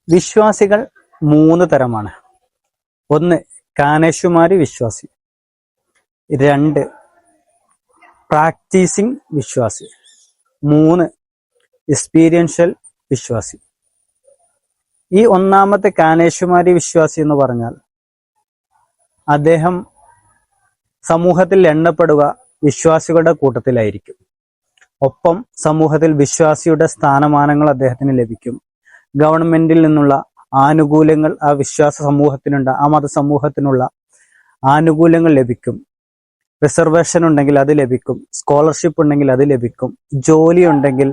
വിശ്വാസികൾ 3 തരമാണ്. 1 കാനേഷുമാരി വിശ്വാസി, 2 പ്രാക്ടീസിങ് വിശ്വാസി, 3 എക്സ്പീരിയൻഷ്യൽ വിശ്വാസി. ഈ ഒന്നാമത്തെ കാനേഷുമാരി വിശ്വാസി എന്ന് പറഞ്ഞാൽ അദ്ദേഹം സമൂഹത്തിൽ എണ്ണപ്പെടുക വിശ്വാസികളുടെ കൂട്ടത്തിലായിരിക്കും. ഒപ്പം സമൂഹത്തിൽ വിശ്വാസിയുടെ സ്ഥാനമാനങ്ങൾ അദ്ദേഹത്തിന് ലഭിക്കും. ഗവൺമെന്റിൽ നിന്നുള്ള ആനുകൂല്യങ്ങൾ ആ വിശ്വാസ സമൂഹത്തിനുണ്ട്, ആ മതസമൂഹത്തിനുള്ള ആനുകൂല്യങ്ങൾ ലഭിക്കും. റിസർവേഷൻ ഉണ്ടെങ്കിൽ അത് ലഭിക്കും, സ്കോളർഷിപ്പ് ഉണ്ടെങ്കിൽ അത് ലഭിക്കും, ജോലി ഉണ്ടെങ്കിൽ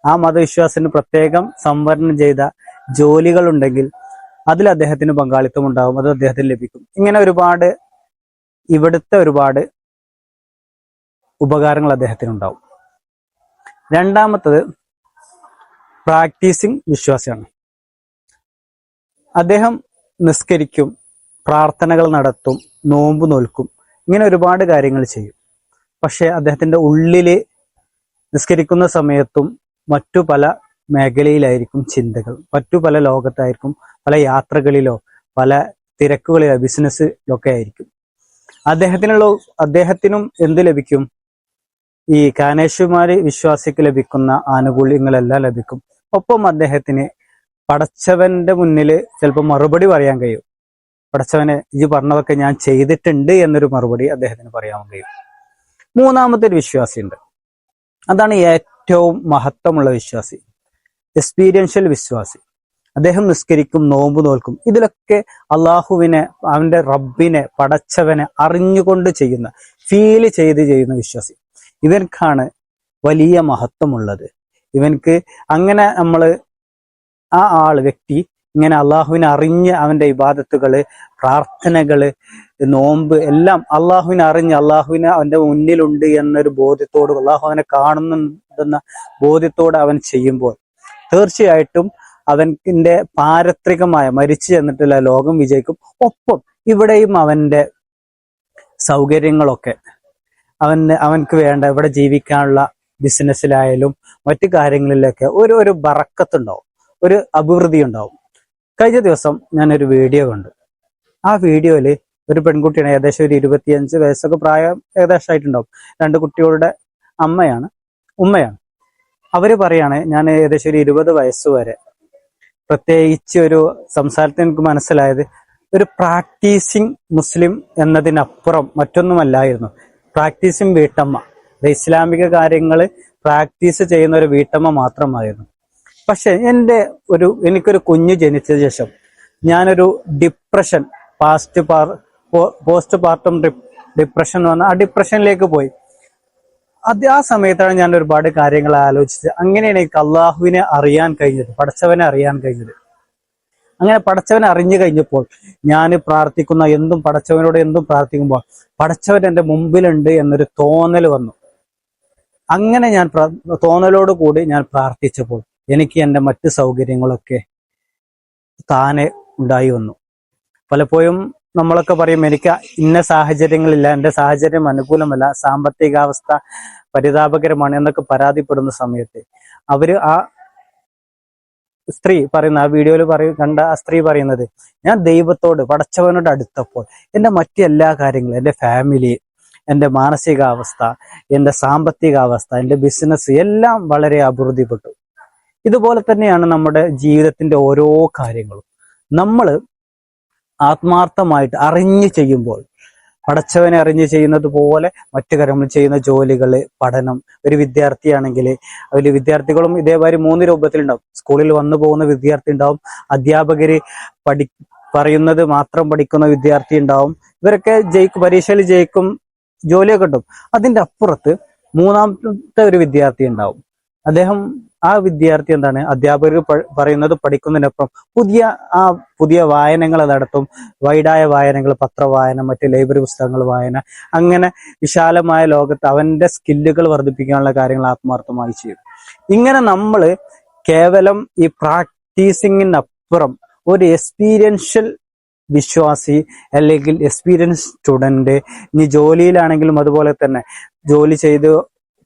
ആ മതവിശ്വാസത്തിന് പ്രത്യേകം സംവരണം ചെയ്ത ജോലികൾ ഉണ്ടെങ്കിൽ അതിൽ അദ്ദേഹത്തിന് പങ്കാളിത്തം ഉണ്ടാകും, അത് അദ്ദേഹത്തിന് ലഭിക്കും. ഇങ്ങനെ ഇവിടുത്തെ ഒരുപാട് ഉപകാരങ്ങൾ അദ്ദേഹത്തിനുണ്ടാവും. രണ്ടാമത്തത് പ്രാക്ടീസിങ് വിശ്വാസിയാണ്. അദ്ദേഹം നിസ്കരിക്കും, പ്രാർത്ഥനകൾ നടത്തും, നോമ്പ് നോൽക്കും, ഇങ്ങനെ ഒരുപാട് കാര്യങ്ങൾ ചെയ്യും. പക്ഷെ അദ്ദേഹത്തിന്റെ ഉള്ളില് നിസ്കരിക്കുന്ന സമയത്തും മറ്റു പല മേഖലയിലായിരിക്കും ചിന്തകൾ, മറ്റു പല ലോകത്തായിരിക്കും, പല യാത്രകളിലോ പല തിരക്കുകളിലോ ബിസിനസ്സിലൊക്കെ ആയിരിക്കും. അദ്ദേഹത്തിനും എന്ത് ലഭിക്കും? ഈ കാനേഷുമാരി വിശ്വാസിക്ക് ലഭിക്കുന്ന ആനുകൂല്യങ്ങളെല്ലാം ലഭിക്കും. ഒപ്പം അദ്ദേഹത്തിന് പടച്ചവന്റെ മുന്നിൽ ചിലപ്പോൾ മറുപടി പറയാൻ കഴിയും. പടച്ചവനെ, ഈ പറഞ്ഞതൊക്കെ ഞാൻ ചെയ്തിട്ടുണ്ട് എന്നൊരു മറുപടി അദ്ദേഹത്തിന് പറയാൻ കഴിയും. മൂന്നാമത്തെ ഒരു വിശ്വാസിയുണ്ട്, അതാണ് ഏറ്റവും മഹത്വമുള്ള വിശ്വാസി, എക്സ്പീരിയൻഷ്യൽ വിശ്വാസി. അദ്ദേഹം നിസ്കരിക്കും, നോമ്പ് നോൽക്കും, ഇതിലൊക്കെ അള്ളാഹുവിനെ, അവന്റെ റബ്ബിനെ, പടച്ചവനെ അറിഞ്ഞുകൊണ്ട് ചെയ്യുന്ന, ഫീല് ചെയ്ത് ചെയ്യുന്ന വിശ്വാസി. ഇവൻക്കാണ് വലിയ മഹത്വമുള്ളത്. ഇവൻക്ക് അങ്ങനെ വ്യക്തി ഇങ്ങനെ അള്ളാഹുവിനെ അറിഞ്ഞ് അവന്റെ ഇബാദത്തുകള്, പ്രാർത്ഥനകള്, നോമ്പ് എല്ലാം അള്ളാഹുവിനെ അറിഞ്ഞ്, അള്ളാഹുവിനെ അവന്റെ മുന്നിലുണ്ട് എന്നൊരു ബോധ്യത്തോട്, അള്ളാഹു അവനെ കാണുന്നുണ്ടെന്ന ബോധ്യത്തോടെ അവൻ ചെയ്യുമ്പോൾ തീർച്ചയായിട്ടും അവന്റെ പാരത്രികമായ മരിച്ചു ചെന്നിട്ടുള്ള ലോകം വിജയിക്കും. ഒപ്പം ഇവിടെയും അവന്റെ സൗകര്യങ്ങളൊക്കെ അവൻക്ക് വേണ്ട ഇവിടെ ജീവിക്കാനുള്ള ബിസിനസ്സിലായാലും മറ്റു കാര്യങ്ങളിലൊക്കെ ഒരു ബറക്കത്തുണ്ടാവും, ഒരു അഭിവൃദ്ധി ഉണ്ടാവും. കഴിഞ്ഞ ദിവസം ഞാനൊരു വീഡിയോ കണ്ടു. ആ വീഡിയോയില് ഒരു പെൺകുട്ടിയാണ്, ഏകദേശം ഒരു 25 വയസ്സൊക്കെ പ്രായം ഏകദേശം ആയിട്ടുണ്ടാവും. 2 കുട്ടികളുടെ ഉമ്മയാണ്. അവര് പറയാണ്, ഞാൻ ഏകദേശം ഒരു 20 വയസ്സ് വരെ, പ്രത്യേകിച്ച് ഒരു സംസാരത്തിൽ എനിക്ക് മനസ്സിലായത്, ഒരു പ്രാക്ടീസിങ് മുസ്ലിം എന്നതിനപ്പുറം മറ്റൊന്നുമല്ലായിരുന്നു. പ്രാക്ടീസിങ് വീട്ടമ്മ, ഇസ്ലാമിക കാര്യങ്ങൾ പ്രാക്ടീസ് ചെയ്യുന്ന ഒരു വീട്ടമ്മ മാത്രമായിരുന്നു. പക്ഷെ എനിക്കൊരു കുഞ്ഞ് ജനിച്ച ശേഷം ഞാനൊരു ഡിപ്രഷൻ, പോസ്റ്റ് പാർട്ടം ഡിപ്രഷൻ എന്ന് പറഞ്ഞാൽ ആ ഡിപ്രഷനിലേക്ക് പോയി. ആ സമയത്താണ് ഞാൻ ഒരുപാട് കാര്യങ്ങൾ ആലോചിച്ചത്. അങ്ങനെയാണ് എനിക്ക് അള്ളാഹുവിനെ അറിയാൻ കഴിഞ്ഞത്, പടച്ചവനെ അറിയാൻ കഴിഞ്ഞത്. അങ്ങനെ പടച്ചവനെ അറിഞ്ഞു കഴിഞ്ഞപ്പോൾ ഞാൻ പടച്ചവനോട് എന്തും പ്രാർത്ഥിക്കുമ്പോൾ പടച്ചവൻ എൻ്റെ മുമ്പിലുണ്ട് എന്നൊരു തോന്നൽ വന്നു. അങ്ങനെ ഞാൻ തോന്നലോട് കൂടി ഞാൻ പ്രാർത്ഥിച്ചപ്പോൾ എനിക്ക് എൻ്റെ മറ്റ് സൗകര്യങ്ങളൊക്കെ താനെ ഉണ്ടായി വന്നു. പലപ്പോഴും നമ്മളൊക്കെ പറയും, എനിക്ക് ഇന്ന സാഹചര്യങ്ങളില്ല, എൻ്റെ സാഹചര്യം അനുകൂലമല്ല, സാമ്പത്തികാവസ്ഥ പരിതാപകരമാണ് എന്നൊക്കെ പരാതിപ്പെടുന്ന സമയത്ത് ആ സ്ത്രീ പറയുന്ന, ആ വീഡിയോയിൽ കണ്ട ആ സ്ത്രീ പറയുന്നത്, ഞാൻ ദൈവത്തോട്, പടച്ചവനോട് അടുത്തപ്പോൾ എൻ്റെ മറ്റെല്ലാ കാര്യങ്ങളും, എൻ്റെ ഫാമിലി, എൻ്റെ മാനസികാവസ്ഥ, എൻ്റെ സാമ്പത്തികാവസ്ഥ, എൻ്റെ ബിസിനസ് എല്ലാം വളരെ അഭിവൃദ്ധിപ്പെട്ടു. ഇതുപോലെ തന്നെയാണ് നമ്മുടെ ജീവിതത്തിന്റെ ഓരോ കാര്യങ്ങളും. നമ്മൾ ആത്മാർത്ഥമായിട്ട് അറിഞ്ഞു ചെയ്യുമ്പോൾ, പടച്ചവനെ അറിഞ്ഞ് ചെയ്യുന്നത് പോലെ മറ്റു കാര്യങ്ങൾ ചെയ്യുന്ന ജോലികള്, പഠനം, ഒരു വിദ്യാർത്ഥിയാണെങ്കിൽ വിദ്യാർത്ഥികളും ഇതേമാതിരി 3 രൂപത്തിലുണ്ടാവും. സ്കൂളിൽ വന്നു പോകുന്ന വിദ്യാർത്ഥി ഉണ്ടാവും, അധ്യാപകര് പറയുന്നത് മാത്രം പഠിക്കുന്ന വിദ്യാർത്ഥി ഉണ്ടാവും. ഇവരൊക്കെ പരീക്ഷയിൽ ജയിക്കും, ജോലിയൊക്കെ കിട്ടും. അതിന്റെ അപ്പുറത്ത് മൂന്നാമത്തെ ഒരു വിദ്യാർത്ഥി ഉണ്ടാവും. ആ വിദ്യാർത്ഥി അധ്യാപകർ പറയുന്നത് പഠിക്കുന്നതിനൊപ്പം പുതിയ വായനകൾ നടത്തും. വൈഡായ വായനകൾ, പത്രവായന, മറ്റ് ലൈബ്രറി പുസ്തകങ്ങൾ വായന, അങ്ങനെ വിശാലമായ ലോകത്ത് അവന്റെ സ്കില്ലുകൾ വർദ്ധിപ്പിക്കാനുള്ള കാര്യങ്ങൾ ആത്മാർത്ഥമായി ചെയ്യും. ഇങ്ങനെ നമ്മൾ കേവലം ഈ പ്രാക്ടീസിങ്ങിനപ്പുറം ഒരു എക്സ്പീരിയൻഷ്യൽ വിശ്വാസി അല്ലെങ്കിൽ എക്സ്പീരിയൻസ് സ്റ്റുഡന്റ്, ഇനി ജോലിയിലാണെങ്കിലും അതുപോലെ തന്നെ ജോലി ചെയ്ത്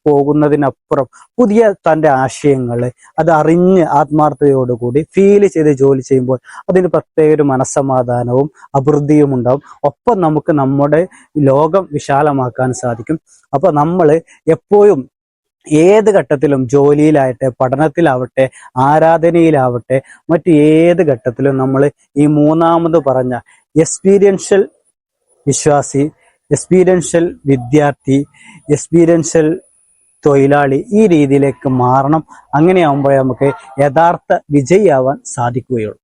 പോകുന്നതിനപ്പുറം പുതിയ തൻ്റെ ആശയങ്ങൾ അത് അറിഞ്ഞ് ആത്മാർത്ഥതയോടുകൂടി ഫീൽ ചെയ്ത് ജോലി ചെയ്യുമ്പോൾ അതിന് പ്രത്യേക ഒരു മനസ്സമാധാനവും അഭിവൃദ്ധിയും ഉണ്ടാവും. ഒപ്പം നമുക്ക് നമ്മുടെ ലോകം വിശാലമാക്കാൻ സാധിക്കും. അപ്പൊ നമ്മൾ എപ്പോഴും ഏത് ഘട്ടത്തിലും ജോലിയിലാവട്ടെ, പഠനത്തിലാവട്ടെ, ആരാധനയിലാവട്ടെ, മറ്റു ഏത് ഘട്ടത്തിലും നമ്മൾ ഈ മൂന്നാമത് പറഞ്ഞ എക്സ്പീരിയൻഷ്യൽ വിശ്വാസി, എക്സ്പീരിയൻഷ്യൽ വിദ്യാർത്ഥി, എക്സ്പീരിയൻഷ്യൽ തൊഴിലാളി ഈ രീതിയിലേക്ക് മാറണം. അങ്ങനെയാകുമ്പോഴേ നമുക്ക് യഥാർത്ഥ വിജയിയാവാൻ സാധിക്കുകയുള്ളൂ.